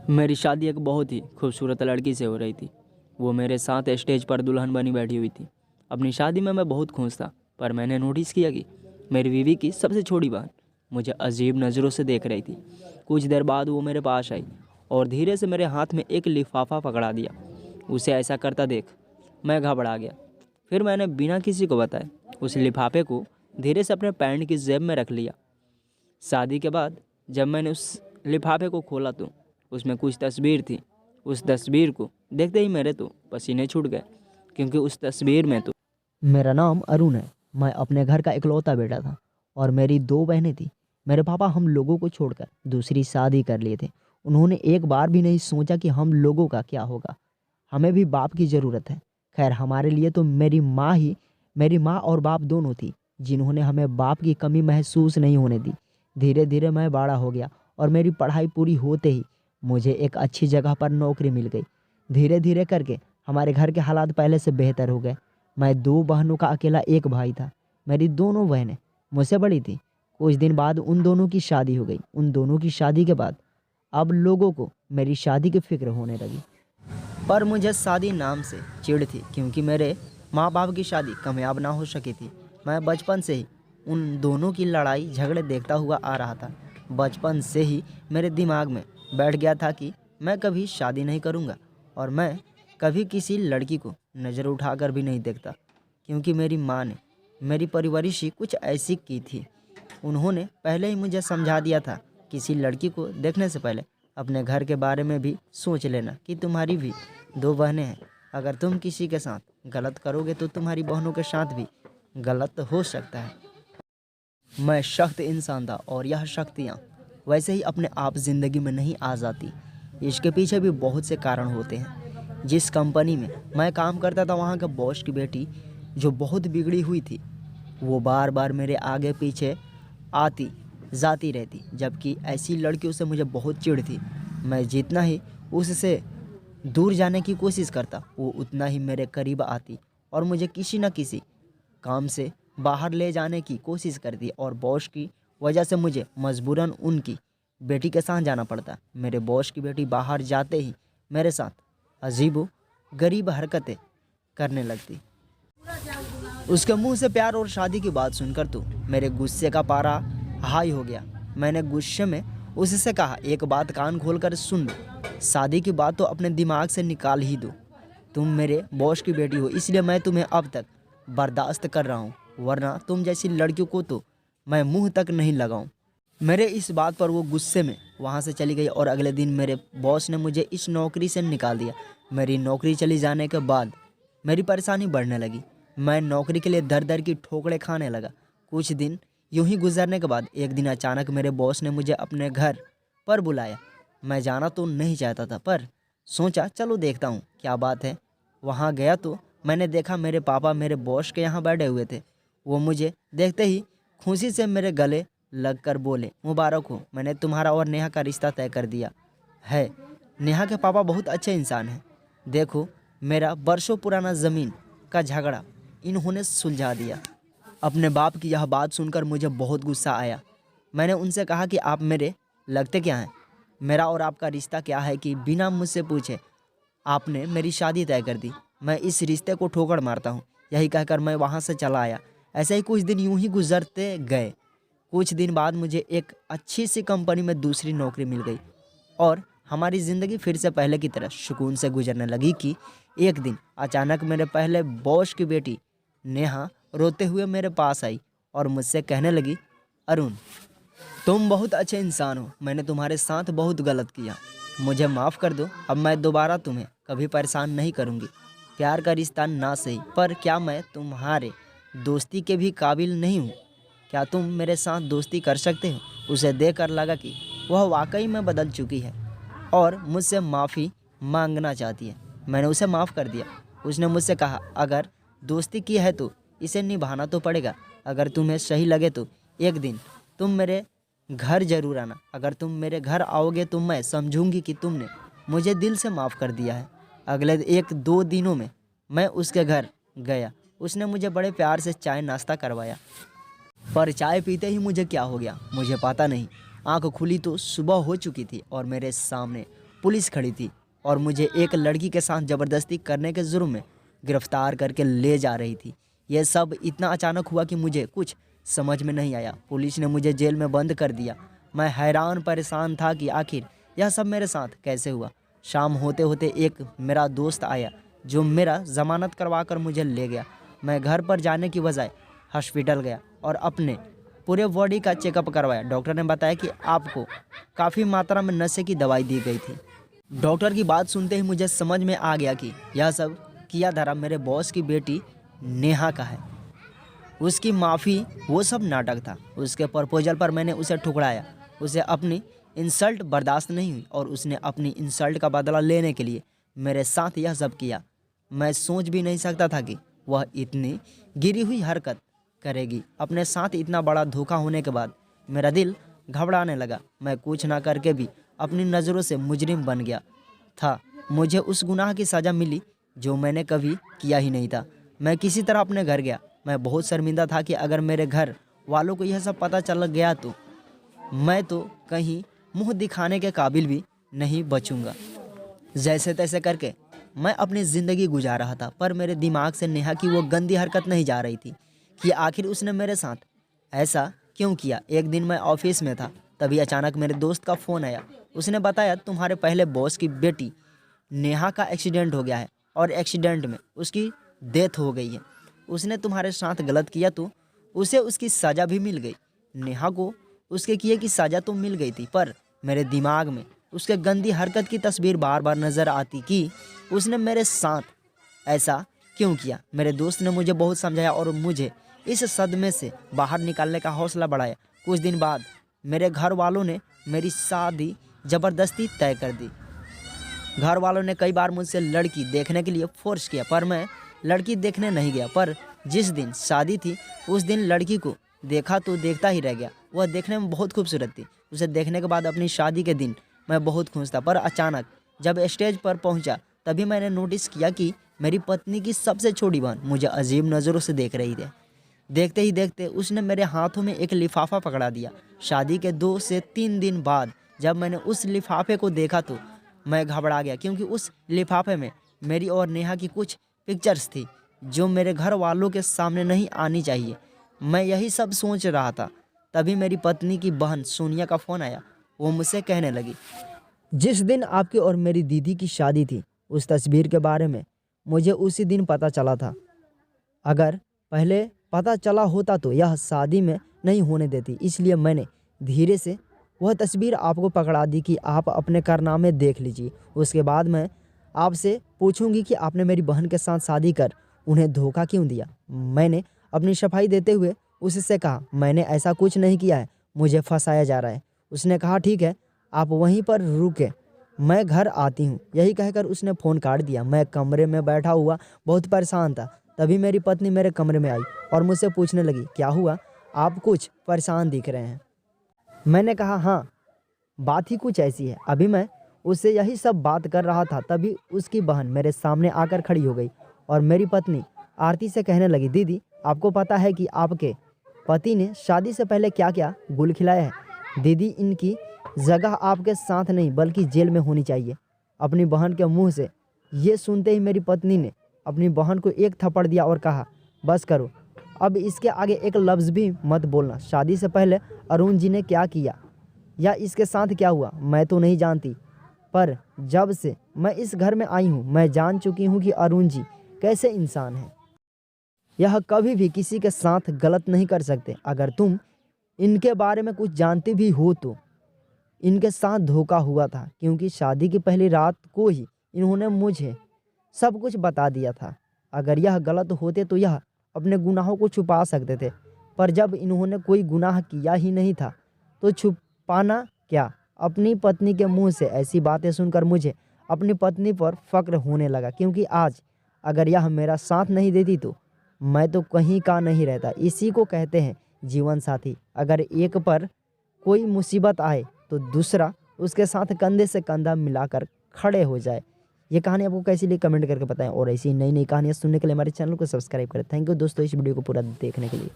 मेरी शादी एक बहुत ही खूबसूरत लड़की से हो रही थी। वो मेरे साथ स्टेज पर दुल्हन बनी बैठी हुई थी। अपनी शादी में मैं बहुत खुश था, पर मैंने नोटिस किया कि मेरी बीवी की सबसे छोटी बहन मुझे अजीब नज़रों से देख रही थी। कुछ देर बाद वो मेरे पास आई और धीरे से मेरे हाथ में एक लिफाफा पकड़ा दिया। उसे ऐसा करता देख मैं घबरा गया। फिर मैंने बिना किसी को बताए उस लिफाफे को धीरे से अपने पैंट की जेब में रख लिया। शादी के बाद जब मैंने उस लिफाफे को खोला तो उसमें कुछ तस्वीर थी। उस तस्वीर को देखते ही मेरे तो पसीने छूट गए, क्योंकि उस तस्वीर में तो मेरा नाम अरुण है। मैं अपने घर का इकलौता बेटा था और मेरी दो बहनें थी। मेरे पापा हम लोगों को छोड़कर दूसरी शादी कर लिए थे। उन्होंने एक बार भी नहीं सोचा कि हम लोगों का क्या होगा। हमें भी बाप की ज़रूरत है। खैर हमारे लिए तो मेरी माँ और बाप दोनों थी, जिन्होंने हमें बाप की कमी महसूस नहीं होने दी। धीरे धीरे मैं बड़ा हो गया और मेरी पढ़ाई पूरी होते ही मुझे एक अच्छी जगह पर नौकरी मिल गई। धीरे धीरे करके हमारे घर के हालात पहले से बेहतर हो गए। मैं दो बहनों का अकेला एक भाई था। मेरी दोनों बहनें मुझसे बड़ी थी। कुछ दिन बाद उन दोनों की शादी हो गई। उन दोनों की शादी के बाद अब लोगों को मेरी शादी की फिक्र होने लगी। पर मुझे शादी नाम से चिढ़ थी, क्योंकि मेरे माँ बाप की शादी कामयाब ना हो सकी थी। मैं बचपन से ही उन दोनों की लड़ाई झगड़े देखता हुआ आ रहा था। बचपन से ही मेरे दिमाग में बैठ गया था कि मैं कभी शादी नहीं करूँगा और मैं कभी किसी लड़की को नज़र उठाकर भी नहीं देखता, क्योंकि मेरी माँ ने मेरी परवरिश ही कुछ ऐसी की थी। उन्होंने पहले ही मुझे समझा दिया था, किसी लड़की को देखने से पहले अपने घर के बारे में भी सोच लेना कि तुम्हारी भी दो बहनें हैं। अगर तुम किसी के साथ गलत करोगे तो तुम्हारी बहनों के साथ भी गलत हो सकता है। मैं सख्त इंसान था और यह शक्तियाँ वैसे ही अपने आप ज़िंदगी में नहीं आ जाती। इसके पीछे भी बहुत से कारण होते हैं। जिस कंपनी में मैं काम करता था, वहाँ के बॉस की बेटी जो बहुत बिगड़ी हुई थी, वो बार बार मेरे आगे पीछे आती जाती रहती, जबकि ऐसी लड़कियों से मुझे बहुत चिढ़ थी। मैं जितना ही उससे दूर जाने की कोशिश करता, वो उतना ही मेरे करीब आती और मुझे किसी न किसी काम से बाहर ले जाने की कोशिश करती और बॉस की वजह से मुझे मजबूरन उनकी बेटी के साथ जाना पड़ता। मेरे बॉस की बेटी बाहर जाते ही मेरे साथ अजीब गरीब हरकतें करने लगती। उसके मुंह से प्यार और शादी की बात सुनकर तो मेरे गुस्से का पारा हाई हो गया। मैंने गुस्से में उससे कहा, एक बात कान खोलकर सुन लो, शादी की बात तो अपने दिमाग से निकाल ही दो। तुम मेरे बॉस की बेटी हो, इसलिए मैं तुम्हें अब तक बर्दाश्त कर रहा हूँ, वरना तुम जैसी लड़कियों को तो मैं मुंह तक नहीं लगाऊं। मेरे इस बात पर वो गुस्से में वहाँ से चली गई और अगले दिन मेरे बॉस ने मुझे इस नौकरी से निकाल दिया। मेरी नौकरी चली जाने के बाद मेरी परेशानी बढ़ने लगी। मैं नौकरी के लिए दर दर की ठोकरें खाने लगा। कुछ दिन यूं ही गुजरने के बाद एक दिन अचानक मेरे बॉस ने मुझे अपने घर पर बुलाया। मैं जाना तो नहीं चाहता था, पर सोचा चलो देखता हूँ क्या बात है। वहाँ गया तो मैंने देखा मेरे पापा मेरे बॉस के यहाँ बैठे हुए थे। वो मुझे देखते ही खुशी से मेरे गले लगकर बोले, मुबारक हो, मैंने तुम्हारा और नेहा का रिश्ता तय कर दिया है। नेहा के पापा बहुत अच्छे इंसान हैं। देखो, मेरा बरसों पुराना ज़मीन का झगड़ा इन्होंने सुलझा दिया। अपने बाप की यह बात सुनकर मुझे बहुत गुस्सा आया। मैंने उनसे कहा कि आप मेरे लगते क्या हैं? मेरा और आपका रिश्ता क्या है कि बिना मुझसे पूछे आपने मेरी शादी तय कर दी? मैं इस रिश्ते को ठोकर मारता हूँ। यही कहकर मैं वहाँ से चला आया। ऐसे ही कुछ दिन यूं ही गुजरते गए। कुछ दिन बाद मुझे एक अच्छी सी कंपनी में दूसरी नौकरी मिल गई और हमारी ज़िंदगी फिर से पहले की तरह सुकून से गुजरने लगी कि एक दिन अचानक मेरे पहले बॉस की बेटी नेहा रोते हुए मेरे पास आई और मुझसे कहने लगी, अरुण, तुम बहुत अच्छे इंसान हो, मैंने तुम्हारे साथ बहुत गलत किया, मुझे माफ़ कर दो। अब मैं दोबारा तुम्हें कभी परेशान नहीं करूँगी। प्यार का रिश्ता ना सही, पर क्या मैं तुम्हारे दोस्ती के भी काबिल नहीं हूँ? क्या तुम मेरे साथ दोस्ती कर सकते हो? उसे देखकर लगा कि वह वाकई में बदल चुकी है और मुझसे माफ़ी मांगना चाहती है। मैंने उसे माफ़ कर दिया। उसने मुझसे कहा, अगर दोस्ती की है तो इसे निभाना तो पड़ेगा। अगर तुम्हें सही लगे तो एक दिन तुम मेरे घर ज़रूर आना। अगर तुम मेरे घर आओगे तो मैं समझूंगी कि तुमने मुझे दिल से माफ़ कर दिया है। अगले एक दो दिनों में मैं उसके घर गया। उसने मुझे बड़े प्यार से चाय नाश्ता करवाया, पर चाय पीते ही मुझे क्या हो गया मुझे पता नहीं। आंख खुली तो सुबह हो चुकी थी और मेरे सामने पुलिस खड़ी थी और मुझे एक लड़की के साथ ज़बरदस्ती करने के जुर्म में गिरफ्तार करके ले जा रही थी। यह सब इतना अचानक हुआ कि मुझे कुछ समझ में नहीं आया। पुलिस ने मुझे जेल में बंद कर दिया। मैं हैरान परेशान था कि आखिर यह सब मेरे साथ कैसे हुआ। शाम होते होते एक मेरा दोस्त आया जो मेरा ज़मानत करवा कर मुझे ले गया। मैं घर पर जाने की बजाय हॉस्पिटल गया और अपने पूरे बॉडी का चेकअप करवाया। डॉक्टर ने बताया कि आपको काफ़ी मात्रा में नशे की दवाई दी गई थी। डॉक्टर की बात सुनते ही मुझे समझ में आ गया कि यह सब किया धरा मेरे बॉस की बेटी नेहा का है। उसकी माफ़ी वो सब नाटक था। उसके प्रपोजल पर मैंने उसे ठुकराया। उसे अपनी इंसल्ट बर्दाश्त नहीं हुई और उसने अपनी इंसल्ट का बदला लेने के लिए मेरे साथ यह सब किया। मैं सोच भी नहीं सकता था कि वह इतनी गिरी हुई हरकत करेगी। अपने साथ इतना बड़ा धोखा होने के बाद मेरा दिल घबराने लगा। मैं कुछ ना करके भी अपनी नज़रों से मुजरिम बन गया था। मुझे उस गुनाह की सज़ा मिली जो मैंने कभी किया ही नहीं था। मैं किसी तरह अपने घर गया। मैं बहुत शर्मिंदा था कि अगर मेरे घर वालों को यह सब पता चल गया तो मैं तो कहीं मुंह दिखाने के काबिल भी नहीं बचूंगा। जैसे तैसे करके मैं अपनी ज़िंदगी गुजार रहा था, पर मेरे दिमाग से नेहा की वो गंदी हरकत नहीं जा रही थी कि आखिर उसने मेरे साथ ऐसा क्यों किया। एक दिन मैं ऑफिस में था, तभी अचानक मेरे दोस्त का फ़ोन आया। उसने बताया तुम्हारे पहले बॉस की बेटी नेहा का एक्सीडेंट हो गया है और एक्सीडेंट में उसकी डेथ हो गई है। उसने तुम्हारे साथ गलत किया तो उसे उसकी सज़ा भी मिल गई। नेहा को उसके किए की सज़ा तो मिल गई थी, पर मेरे दिमाग में उसके गंदी हरकत की तस्वीर बार बार नज़र आती कि उसने मेरे साथ ऐसा क्यों किया। मेरे दोस्त ने मुझे बहुत समझाया और मुझे इस सदमे से बाहर निकालने का हौसला बढ़ाया। कुछ दिन बाद मेरे घर वालों ने मेरी शादी ज़बरदस्ती तय कर दी। घर वालों ने कई बार मुझसे लड़की देखने के लिए फोर्स किया, पर मैं लड़की देखने नहीं गया। पर जिस दिन शादी थी उस दिन लड़की को देखा तो देखता ही रह गया। वह देखने में बहुत खूबसूरत थी। उसे देखने के बाद अपनी शादी के दिन मैं बहुत खुश था, पर अचानक जब स्टेज पर पहुंचा तभी मैंने नोटिस किया कि मेरी पत्नी की सबसे छोटी बहन मुझे अजीब नज़रों से देख रही थी। देखते ही देखते उसने मेरे हाथों में एक लिफाफा पकड़ा दिया। शादी के 2 से 3 दिन बाद जब मैंने उस लिफाफे को देखा तो मैं घबरा गया, क्योंकि उस लिफाफे में मेरी और नेहा की कुछ पिक्चर्स थी जो मेरे घर वालों के सामने नहीं आनी चाहिए। मैं यही सब सोच रहा था, तभी मेरी पत्नी की बहन सोनिया का फ़ोन आया। वो मुझसे कहने लगी, जिस दिन आपकी और मेरी दीदी की शादी थी उस तस्वीर के बारे में मुझे उसी दिन पता चला था। अगर पहले पता चला होता तो यह शादी में नहीं होने देती, इसलिए मैंने धीरे से वह तस्वीर आपको पकड़ा दी कि आप अपने कारनामे देख लीजिए। उसके बाद मैं आपसे पूछूंगी कि आपने मेरी बहन के साथ शादी कर उन्हें धोखा क्यों दिया। मैंने अपनी सफाई देते हुए उससे कहा, मैंने ऐसा कुछ नहीं किया है, मुझे फंसाया जा रहा है। उसने कहा, ठीक है आप वहीं पर रुके, मैं घर आती हूँ। यही कहकर उसने फ़ोन काट दिया। मैं कमरे में बैठा हुआ बहुत परेशान था। तभी मेरी पत्नी मेरे कमरे में आई और मुझसे पूछने लगी, क्या हुआ, आप कुछ परेशान दिख रहे हैं। मैंने कहा, हाँ बात ही कुछ ऐसी है। अभी मैं उससे यही सब बात कर रहा था, तभी उसकी बहन मेरे सामने आकर खड़ी हो गई और मेरी पत्नी आरती से कहने लगी, दीदी आपको पता है कि आपके पति ने शादी से पहले क्या क्या गुल खिलाया है। दीदी इनकी जगह आपके साथ नहीं बल्कि जेल में होनी चाहिए। अपनी बहन के मुंह से ये सुनते ही मेरी पत्नी ने अपनी बहन को एक थप्पड़ दिया और कहा, बस करो, अब इसके आगे एक लफ्ज़ भी मत बोलना। शादी से पहले अरुण जी ने क्या किया या इसके साथ क्या हुआ मैं तो नहीं जानती, पर जब से मैं इस घर में आई हूँ मैं जान चुकी हूँ कि अरुण जी कैसे इंसान हैं। यह कभी भी किसी के साथ गलत नहीं कर सकते। अगर तुम इनके बारे में कुछ जानते भी हो तो इनके साथ धोखा हुआ था, क्योंकि शादी की पहली रात को ही इन्होंने मुझे सब कुछ बता दिया था। अगर यह गलत होते तो यह अपने गुनाहों को छुपा सकते थे, पर जब इन्होंने कोई गुनाह किया ही नहीं था तो छुपाना क्या। अपनी पत्नी के मुंह से ऐसी बातें सुनकर मुझे अपनी पत्नी पर फ़क्र होने लगा, क्योंकि आज अगर यह मेरा साथ नहीं देती तो मैं तो कहीं का नहीं रहता। इसी को कहते हैं जीवन साथी। अगर एक पर कोई मुसीबत आए तो दूसरा उसके साथ कंधे से कंधा मिलाकर खड़े हो जाए। ये कहानी आपको कैसी लगी कमेंट करके बताएं और ऐसी नई नई कहानियाँ सुनने के लिए हमारे चैनल को सब्सक्राइब करें। थैंक यू दोस्तों इस वीडियो को पूरा देखने के लिए।